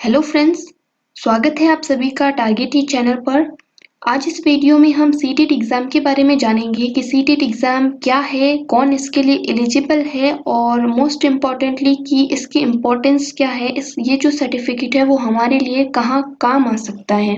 Hello friends, स्वागत है आप सभी का टारगेट ई चैनल पर। आज इस वीडियो में हम सीटेट एग्ज़ाम के बारे में जानेंगे कि सीटेट एग्ज़ाम क्या है, कौन इसके लिए एलिजिबल है और मोस्ट इम्पॉर्टेंटली कि इसकी इम्पोर्टेंस क्या है। ये जो सर्टिफिकेट है वो हमारे लिए कहाँ काम आ सकता है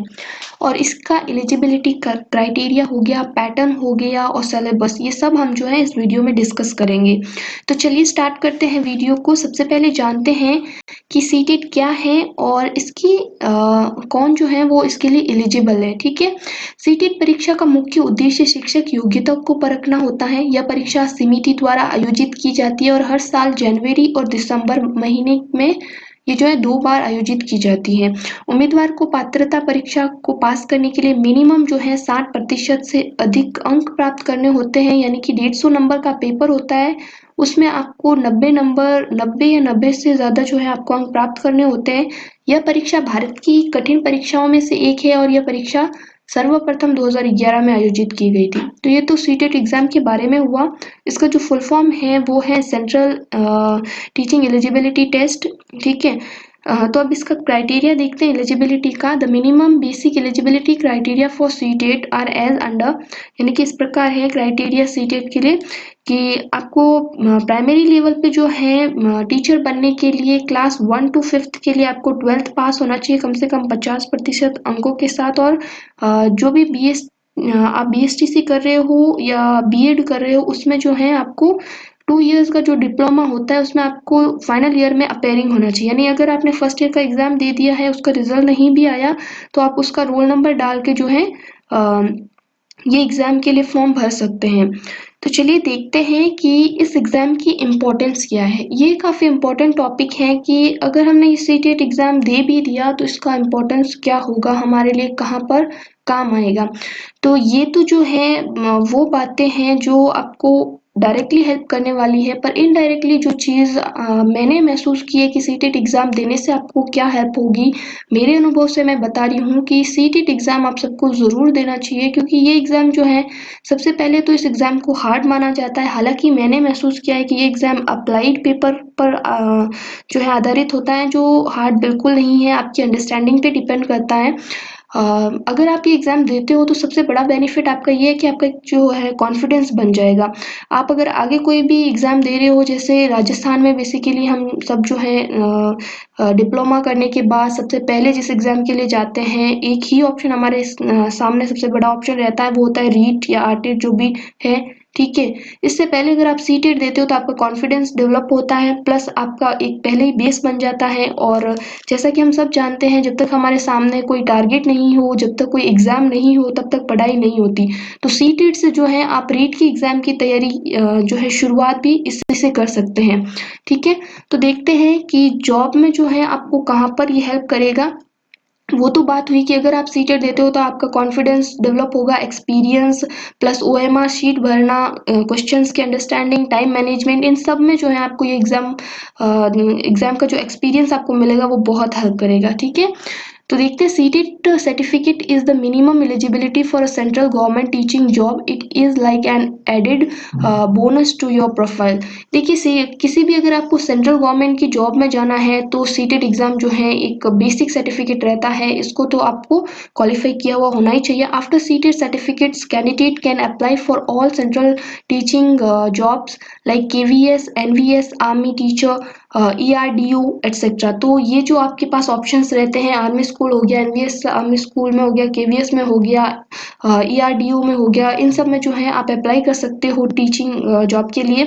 और इसका एलिजिबिलिटी क्राइटेरिया हो गया, पैटर्न हो गया और सिलेबस, ये सब हम जो है इस वीडियो में डिस्कस करेंगे। तो चलिए स्टार्ट करते हैं वीडियो को। सबसे पहले जानते हैं कि सीटेट क्या है और इसकी कौन जो है वो इसके लिए एलिजिबल है। ठीक है, सीटेट परीक्षा का मुख्य उद्देश्य शिक्षक योग्यता को परखना होता है। यह परीक्षा समिति द्वारा आयोजित की जाती है और हर साल जनवरी और दिसंबर महीने में ये जो है 2 बार आयोजित की जाती है। उम्मीदवार को पात्रता परीक्षा को पास करने के लिए मिनिमम जो है 60% से अधिक अंक प्राप्त करने होते हैं, यानी कि 150 नंबर का पेपर होता है, उसमें आपको 90 या 90 से ज़्यादा जो है आपको अंक प्राप्त करने होते हैं। यह परीक्षा भारत की कठिन परीक्षाओं में से एक है और यह परीक्षा सर्वप्रथम 2011 में आयोजित की गई थी। तो ये तो सीटेट एग्जाम के बारे में हुआ। इसका जो फुल फॉर्म है वो है सेंट्रल टीचिंग एलिजिबिलिटी टेस्ट। ठीक है, तो अब इसका क्राइटेरिया देखते हैं एलिजिबिलिटी का। The minimum basic eligibility criteria for CTET are as under, यानी कि इस प्रकार है क्राइटेरिया सीटेट के लिए कि आपको प्राइमरी लेवल पे जो है टीचर बनने के लिए क्लास 1 to 5th के लिए आपको 12th पास होना चाहिए कम से कम 50% अंकों के साथ। और जो भी आप BSTC कर रहे हो या B.Ed कर रहे हो उसमें जो है आपको 2 इयर्स का जो डिप्लोमा होता है उसमें आपको फाइनल ईयर में अपेयरिंग होना चाहिए। यानी अगर आपने फर्स्ट ईयर का एग्जाम दे दिया है, उसका रिजल्ट नहीं भी आया, तो आप उसका रोल नंबर डाल के जो है ये एग्ज़ाम के लिए फॉर्म भर सकते हैं। तो चलिए देखते हैं कि इस एग्ज़ाम की इम्पोर्टेंस क्या है। ये काफ़ी इम्पोर्टेंट टॉपिक है कि अगर हमने ये सीटेट एग्ज़ाम दे भी दिया तो इसका इम्पोर्टेंस क्या होगा, हमारे लिए कहाँ पर काम आएगा। तो ये तो जो है वो बातें हैं जो आपको डायरेक्टली हेल्प करने वाली है, पर इनडायरेक्टली जो चीज़ मैंने महसूस की है कि सीटेट एग्ज़ाम देने से आपको क्या हेल्प होगी, मेरे अनुभव से मैं बता रही हूँ कि सीटेट एग्ज़ाम आप सबको ज़रूर देना चाहिए, क्योंकि ये एग्ज़ाम जो है सबसे पहले तो इस एग्ज़ाम को हार्ड माना जाता है। हालांकि मैंने महसूस किया है कि ये एग्ज़ाम अप्लाइड पेपर पर जो है आधारित होता है, जो हार्ड बिल्कुल नहीं है, आपकी अंडरस्टैंडिंग पे डिपेंड करता है। अगर आप ये एग्ज़ाम देते हो तो सबसे बड़ा बेनिफिट आपका ये है कि आपका जो है कॉन्फिडेंस बन जाएगा। आप अगर आगे कोई भी एग्ज़ाम दे रहे हो, जैसे राजस्थान में बेसिकली हम सब जो है डिप्लोमा करने के बाद सबसे पहले जिस एग्ज़ाम के लिए जाते हैं, एक ही ऑप्शन हमारे सामने सबसे बड़ा ऑप्शन रहता है, वो होता है रीट या आरटेट जो भी है। ठीक है, इससे पहले अगर आप सीटेट देते हो तो आपका कॉन्फिडेंस डेवलप होता है, प्लस आपका एक पहले ही बेस बन जाता है। और जैसा कि हम सब जानते हैं, जब तक हमारे सामने कोई टारगेट नहीं हो, जब तक कोई एग्ज़ाम नहीं हो, तब तक पढ़ाई नहीं होती। तो सीटेट से जो है आप रीट की एग्ज़ाम की तैयारी जो है शुरुआत भी इससे कर सकते हैं। ठीक है, तो देखते हैं कि जॉब में जो है आपको कहाँ पर ये हेल्प करेगा। वो तो बात हुई कि अगर आप सीटेट देते हो तो आपका कॉन्फिडेंस डेवलप होगा, एक्सपीरियंस प्लस OMR शीट भरना, क्वेश्चंस की अंडरस्टैंडिंग, टाइम मैनेजमेंट, इन सब में जो है आपको ये एग्ज़ाम का जो एक्सपीरियंस आपको मिलेगा वो बहुत हेल्प करेगा। ठीक है, तो देखते हैं CTET certificate is the minimum eligibility for a central government teaching job. It is like an added bonus to your profile. देखिए, किसी भी अगर आपको सेंट्रल गवर्नमेंट की जॉब में जाना है तो सीटेट एग्जाम जो है एक बेसिक सर्टिफिकेट रहता है, इसको तो आपको क्वालिफाई किया हुआ होना ही चाहिए। After CTET certificates candidate can apply for all central teaching jobs like KVS, NVS, army teacher, ERDU etcetera. तो ये जो आपके पास ऑप्शंस रहते हैं, आर्मी स्कूल हो गया, NVS आर्मी स्कूल में हो गया, KVS में हो गया, ERDU में हो गया, इन सब में जो है आप अप्लाई कर सकते हो टीचिंग जॉब के लिए।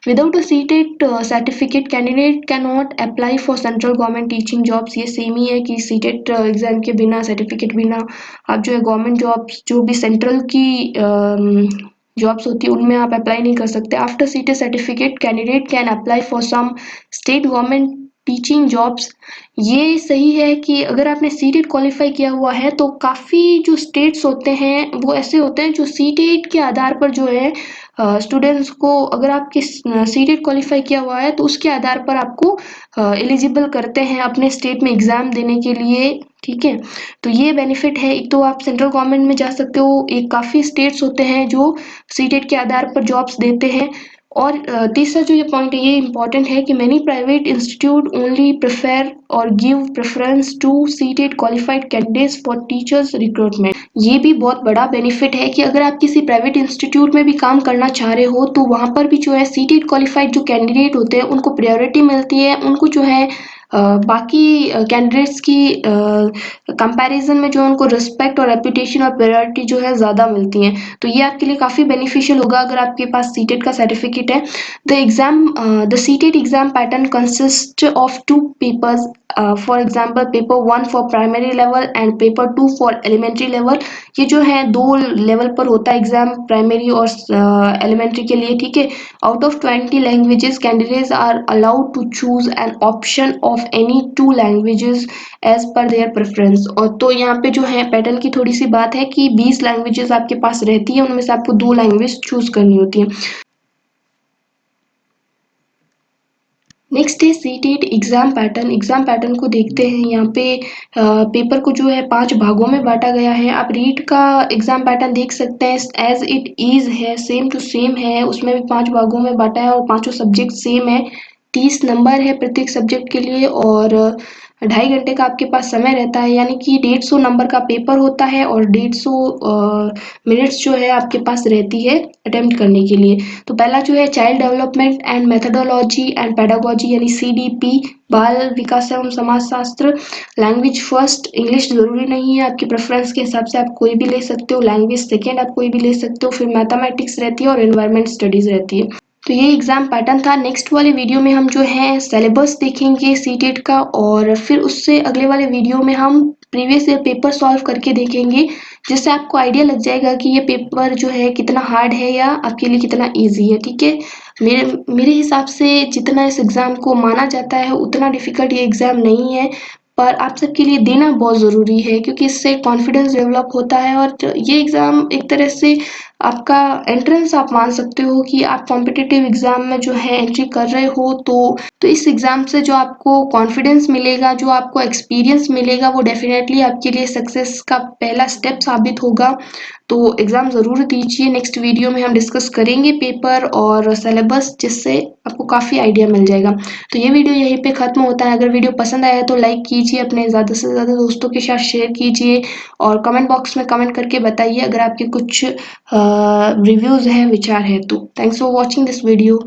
Without a CTET certificate candidate can not apply for central government teaching jobs. ये सेम ही है कि सीटेट एग्जाम के बिना, सर्टिफिकेट बिना आप जो है गवर्नमेंट जॉब्स जो भी सेंट्रल की जॉब्स होती है उनमें आप अप्लाई नहीं कर सकते। After CTET certificate candidate can apply for some state government teaching jobs. ये सही है कि अगर आपने सीटेट क्वालिफाई किया हुआ है तो काफ़ी जो स्टेट्स होते हैं वो ऐसे होते हैं जो सीटेट के आधार पर जो है स्टूडेंट्स को, अगर आपके सीटेट क्वालिफाई किया हुआ है तो उसके आधार पर आपको एलिजिबल करते हैं अपने स्टेट में एग्ज़ाम देने के लिए। ठीक है, तो ये बेनिफिट है। एक तो आप सेंट्रल गवर्नमेंट में जा सकते हो, एक काफ़ी स्टेट्स होते हैं जो सीटेट के आधार पर जॉब्स देते हैं। और तीसरा जो ये पॉइंट है ये इम्पॉर्टेंट है कि many private institute only prefer और give preference to seated qualified candidates for teachers recruitment. ये भी बहुत बड़ा बेनिफिट है कि अगर आप किसी प्राइवेट इंस्टीट्यूट में भी काम करना चाह रहे हो तो वहाँ पर भी जो है सीटेड क्वालिफाइड जो कैंडिडेट होते हैं उनको प्रायोरिटी मिलती है, उनको जो है बाकी कैंडिडेट्स की कंपैरिजन में जो उनको रिस्पेक्ट और रेपुटेशन और प्रायोरिटी जो है ज़्यादा मिलती हैं। तो ये आपके लिए काफ़ी बेनिफिशियल होगा अगर आपके पास सीटेट का सर्टिफिकेट है। The CTET exam pattern consist of 2 papers, for example paper 1 for primary level and paper 2 for elementary level. ये जो है 2 लेवल पर होता है एग्जाम, प्राइमरी और एलिमेंट्री के लिए, ठीक है। Out of 20 languages candidates are allowed to choose an option of any 2 languages as per their preference. और तो यहाँ पे जो है पैटर्न की थोड़ी सी बात है कि 20 लैंग्वेजेस आपके पास रहती है, उनमें से आपको 2 लैंग्वेज चूज करनी होती है। नेक्स्ट है CTET exam pattern. Exam pattern को देखते हैं। यहाँ पे पेपर को जो है 5 भागों में बांटा गया है। आप रीट का एग्जाम पैटर्न देख सकते हैं, एज इट इज है, सेम टू सेम है, उसमें भी 5 भागों में बांटा है और पांचों सब्जेक्ट सेम है। 30 नंबर है प्रत्येक सब्जेक्ट के लिए और 2.5 घंटे का आपके पास समय रहता है, यानी कि 150 नंबर का पेपर होता है और 150 मिनट्स जो है आपके पास रहती है अटेम्प्ट करने के लिए। तो पहला जो है child development and methodology and pedagogy यानी CDP, बाल विकास एवं समाजशास्त्र। लैंग्वेज फर्स्ट, इंग्लिश जरूरी नहीं है, आपकी प्रेफरेंस के हिसाब से आप कोई भी ले सकते हो। लैंग्वेज सेकेंड आप कोई भी ले सकते हो। फिर मैथमेटिक्स रहती है और एनवायरमेंट स्टडीज रहती है। तो ये एग्जाम पैटर्न था। नेक्स्ट वाले वीडियो में हम जो है सिलेबस देखेंगे सीटेट का और फिर उससे अगले वाले वीडियो में हम प्रीवियस ईयर पेपर सॉल्व करके देखेंगे, जिससे आपको आइडिया लग जाएगा कि ये पेपर जो है कितना हार्ड है या आपके लिए कितना इजी है, ठीक है। मेरे हिसाब से जितना इस एग्जाम को माना जाता है उतना डिफिकल्ट ये एग्जाम नहीं है, पर आप सबके लिए देना बहुत ज़रूरी है क्योंकि इससे कॉन्फिडेंस डेवलप होता है और ये एग्ज़ाम एक तरह से आपका एंट्रेंस आप मान सकते हो कि आप कॉम्पिटिटिव एग्ज़ाम में जो है एंट्री कर रहे हो। तो इस एग्ज़ाम से जो आपको कॉन्फिडेंस मिलेगा, जो आपको एक्सपीरियंस मिलेगा, वो डेफिनेटली आपके लिए सक्सेस का पहला स्टेप साबित होगा। तो एग्ज़ाम ज़रूर दीजिए। नेक्स्ट वीडियो में हम डिस्कस करेंगे पेपर और सिलेबस, जिससे आपको काफ़ी आइडिया मिल जाएगा। तो ये वीडियो यहीं पे ख़त्म होता है। अगर वीडियो पसंद आया तो लाइक कीजिए, अपने ज़्यादा से ज़्यादा दोस्तों के साथ शेयर कीजिए और कमेंट बॉक्स में कमेंट करके बताइए अगर आपके कुछ रिव्यूज़ हैं, विचार है तो। Thanks for watching this video.